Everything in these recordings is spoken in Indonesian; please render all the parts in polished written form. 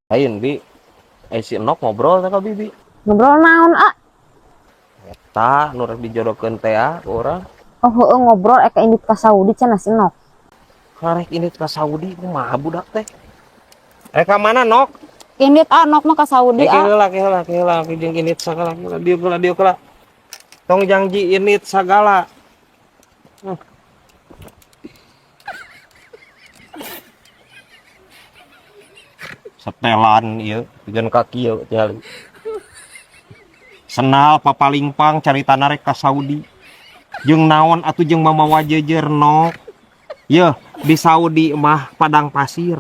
Lain bi, si Enok ngobrol sama bibi. Ngobrol naon Eta nu rek dijodokeun teh urang. oh heueuh ngobrol eka indit ka Saudi cenah si Nok. Karek ini ka Saudi kumaha budak teh. Reka mana Nok? Indit Nok mah ka Saudi Keheula jeung init sagala. Dieu keula. Tong janji init sagala. Setelan ieu, pikeun ka kieu jali. Senal papalingpang caritana rek ka Saudi. Jeung naon atuh jeung mamawa jejer Nok. Yeuh, di Saudi mah padang pasir.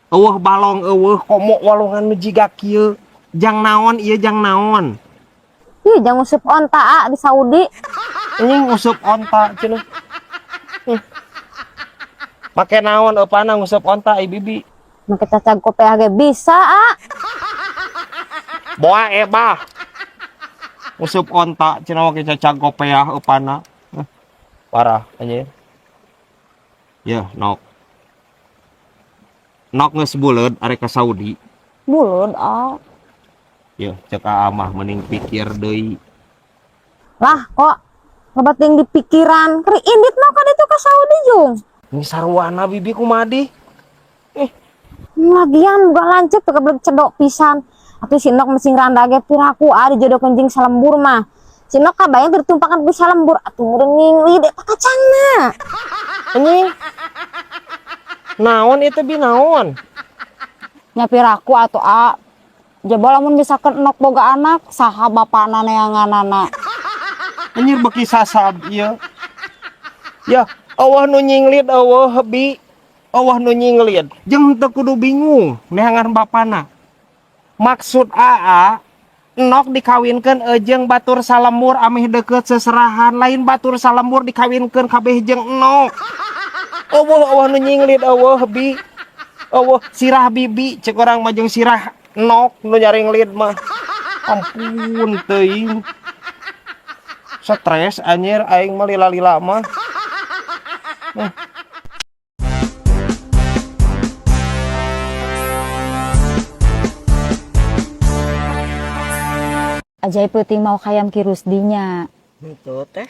Eueuh balong eueuh komo walungan nu jiga kieu. Jang naon ieu jang naon. Ih jangan usep onta di Saudi. Ini ngusup onta cenah. Make naon eupana ngusup onta ai bibi. Make cacag kope ge bisa Boa ebah. Ngusup onta cenah make cacag kopeah eupana. Parah anjir. Ya, Nok. Nok geus buleud are ka Saudi. bulut Ya, cek amah mending pikir deui. lah kok ngebating di pikiran keri indit Nok ka ditu ka Saudi jung. Ini sarwana bibi kumadi. Lagian gak lancet tuh kebelet cedok pisan. Atuh si Nok mesin randa ge piraku dijodokeun jeung salembur mah. Si Nok kabayang tertumpakan ku salembur atuh meureung lidah tak kacangna. Anjing. Naon itu bi naon? Nya piraku atuh jebol lamun misalkan Nok boga anak saha bapana neanganana. Anjir beki sasab ieu. Ya, Allah nu nyinglid Allah bi. Allah nu nyinglid. Jeung teu kudu bingung neangan bapana. Maksud Nok dikawinkeun jeung batur salembur ameh deukeut seserahan, lain batur salembur dikawinkeun kabeh jeung Nok. Allah nu nyinglid Allah bi. Allah sirah bibi cek orang mah jeung sirah Nok nu nyaring lid mah. Ampun teuing. Stres anjir aing mah lila-lila mah. Ajaib peuting mau khayam ki Rusdinya. Itu teh.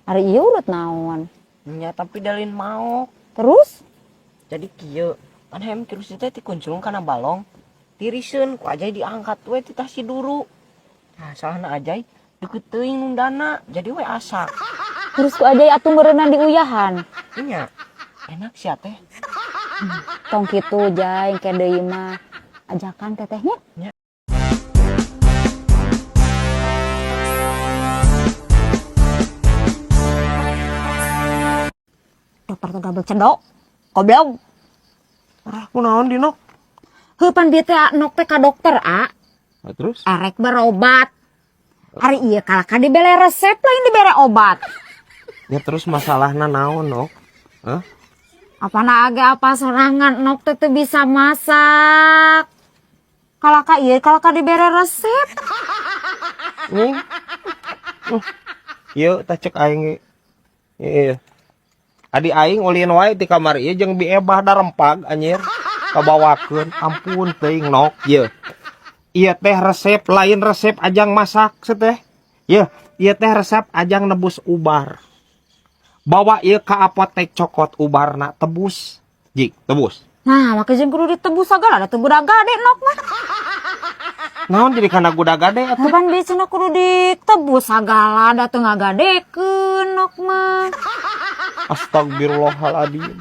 Ari ieu urut naon? Nya tapi dalin mau. Terus Jadi kieu, kan hem terus teh dikuncung kana balong. Tiriseun ku Ajay diangkat we ti tah si duru. Nah, salahna Ajay deukeut teuing nundana, jadi we asa. terus ku aja atuh meureunna diuyahan. Nya enak sia teh. Tong kitu Jay engke deui mah ajakan tetehnya. Nya. Dokter teh double cedok. Goblok. Kunaon di Nok? Heuh pan dieu teh Nok teh ka dokter Terus? arek berobat. Ari ieu kalaka dibere resep lain dibere obat. Ya terus masalahna naon Nok? Hah? Apana age apa sorangan Nok teh teu bisa masak. Kalaka ieu kalaka dibere resep. Nih. Ieu tah cek aing ge. Ieu. Adi aing ulin wae di kamar ieu jeung bi ebah darempag anjir. Kabawakeun. Ampun teuing Nok. Ieu. Ieu teh resep lain resep ajang masak seteh. Ieu teh resep ajang nebus ubar. Bawa ieu ka apotek cokot ubarna tebus. Jik, tebus. Nah, make jeung kudu ditebus sagala da teu budak gade Nok mah. Naon jadi kana guda gade atuh? Pan biasana kudu ditebus sagala da teu ngagadekeun Nok mah. Astagfirullahaladzim.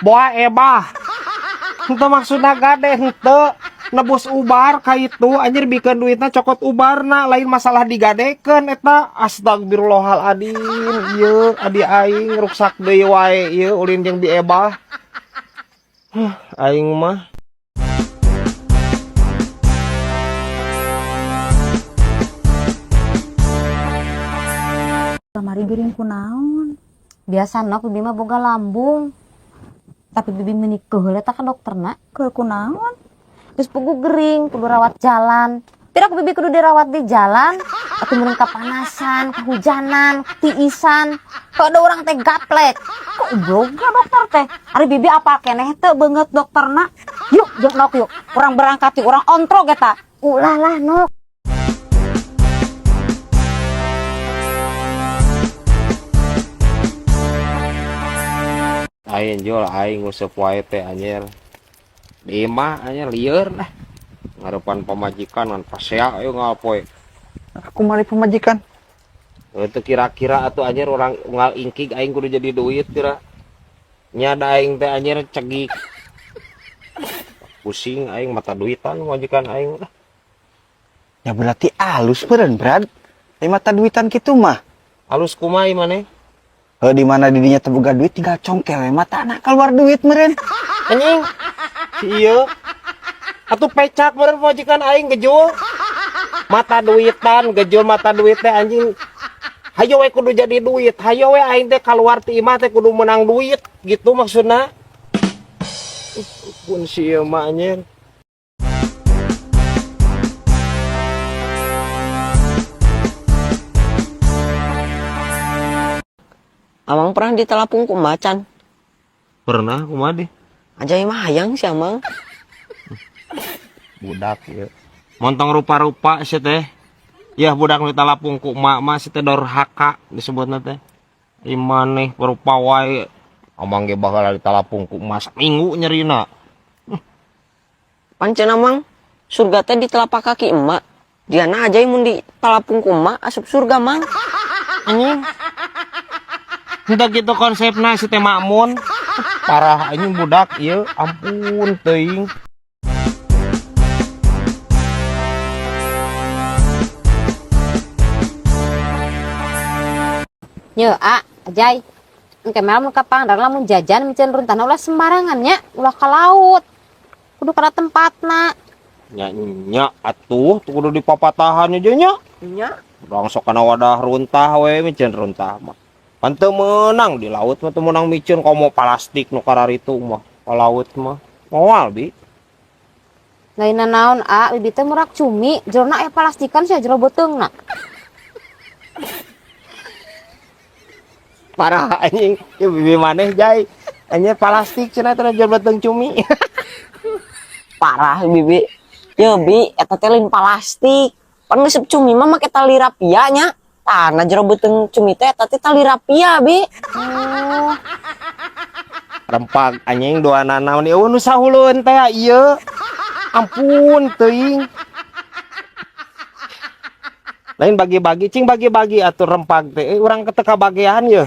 Boa ebah. Henteu maksudna gade henteu. Nebus ubar ka itu anjir bikeun duitna cokot ubarna lain masalah digadekeun eta. Astagfirullahaladzim. Ieu adi aing ruksak deui wae ieu ulin jeung bi ebah. Aing mah Kamari geuring kunaon? Biasa Nok bibi mah boga lambung. Tapi bibi menikah heula tah ka dokterna keur kunaon? Geus pugu gering, kudu rawat jalan. Tidak bibi kudu dirawat di jalan. Atuh meureun kapanasan, kehujanan, ketiisan. Kok ada orang teh gaplek. Kok ubroga dokter teh. Ari bibi apal keneh teu beungeut dokterna. Yuk, nok yuk. Urang berangkat yuk, urang ontrog eta. Ulah lah nok. Aing jual aing nguseup wae teh anjir. Di imah anjir lieur lah. Ngarepan pamajikan ngan pasea ayo ngapoe. Aku mari pemajikan. Itu kira-kira atuh anjir orang unggal ingkig aing kudu jadi duit kira. Nya da aing teh anjir cegik. Pusing aing mata duitan majikan aing udah. Ya berarti alus meureun, Brad. Teh mata duitan kitu mah. Halus kumaha maneh? Di mana didinya teu boga duit tinggal congkel we mata anak keluar duit meureun. Anjing. Si ieu. Atuh pecak meureun majikan aing gejul. Mata duitan, gejul mata duit teh anjing. Hayo we kudu jadi duit. Hayo we aing teh kaluar ti imah teh kudu menang duit. Gitu maksudna. Pun si ieu mah anjir. Amang pernah ditelapung ku macan. Pernah kumaha deh. Ajai mah hayang si Amang. Budak ya. Montong rupa-rupa sih teh. Ya budak nu talapung ku emak si teh dorhaka disebutna teh. Imaneh perupa wae. Amang ge bakal ditalapung ku emas minggu nyerina. Pancen Amang, surga teh di telapak kaki emak. Diana ajai mun ditalapung ku emak asup surga Mang. Anjing. Entah gitu konsepna si teh makmun. Parah anjing budak ieu, ampun teuing. Nyo, Ajay. Engke mel mun ka Pangdang lamun jajan micen runtana ulah sembarangan nya, ulah ka laut. Kudu kana tempatna. Nya atuh tuh kudu dipapatahan aja nya. Nya. Urang sok kana wadah runtah we micen runtah mah. Pan teu meunang di laut mah teu meunang micen komo plastik nu kararitu mah. Ka laut mah. Moal bi. Lainna naon, bibi teh murak cumi, jerona aya plastikan sia jero beuteungna. Parah anjing, ieu bibi maneh jai. Anjing plastik cenah teh jual beuteung cumi. Parah bibi. Ye bi, eta teh lain plastik. Pan ngeuseup cumi mah make tali rapia nya. Tana jero beuteung cumi teh eta teh tali rapia bi. Oh, Rempag anjing doana naon ieu nu sahulueun teh ieu. Ampun teuing. Lain bagi-bagi cing bagi-bagi atuh rempag teh urang teu kabagean ye.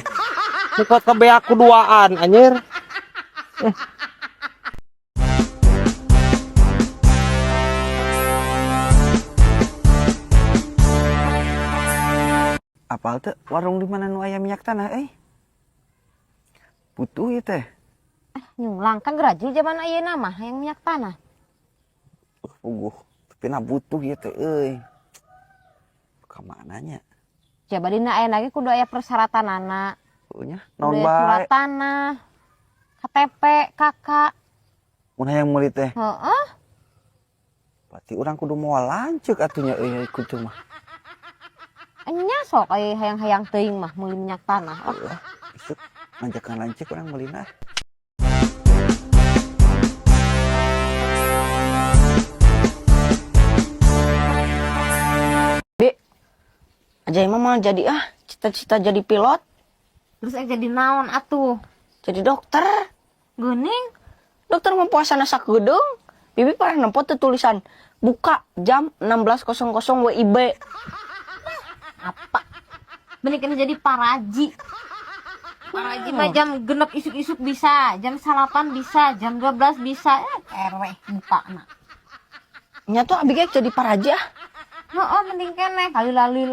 Muka kebeak kuduaan anjir. Apal teh warung di mana nu aya minyak tanah butuh ieu teh. nyunglang kan geraju zaman ayeuna mah hayang minyak tanah. Puguh, tapi na butuh ieu teh euy. Ka mananya? Coba dina aya lagi kudu aya persyaratanana. Nya Kudu naon aya surat bae. tanah, KTP, kakak. Mun hayang meuli teh. Heeh. Berarti urang kudu moal lanceuk atuh nya euy ikut teh mah. Enya sok aya hayang-hayang teuing mah meuli minyak tanah. Oh. Isuk ngajakan lanceuk urang meulina. Ajai mah mau jadi cita-cita jadi pilot, Terus jadi naon atuh? jadi dokter. Geuning. Dokter mah puasana sakedeung. Bibi pernah nempo teh tulisan buka jam 16.00 WIB. Apa? Benih kena jadi paraji. Paraji mah jam genep isuk-isuk bisa, jam 8 bisa, jam 12 bisa. Ereh buka na. Nya tuh abi ge jadi paraja. Heeh, mending keneh kali-lali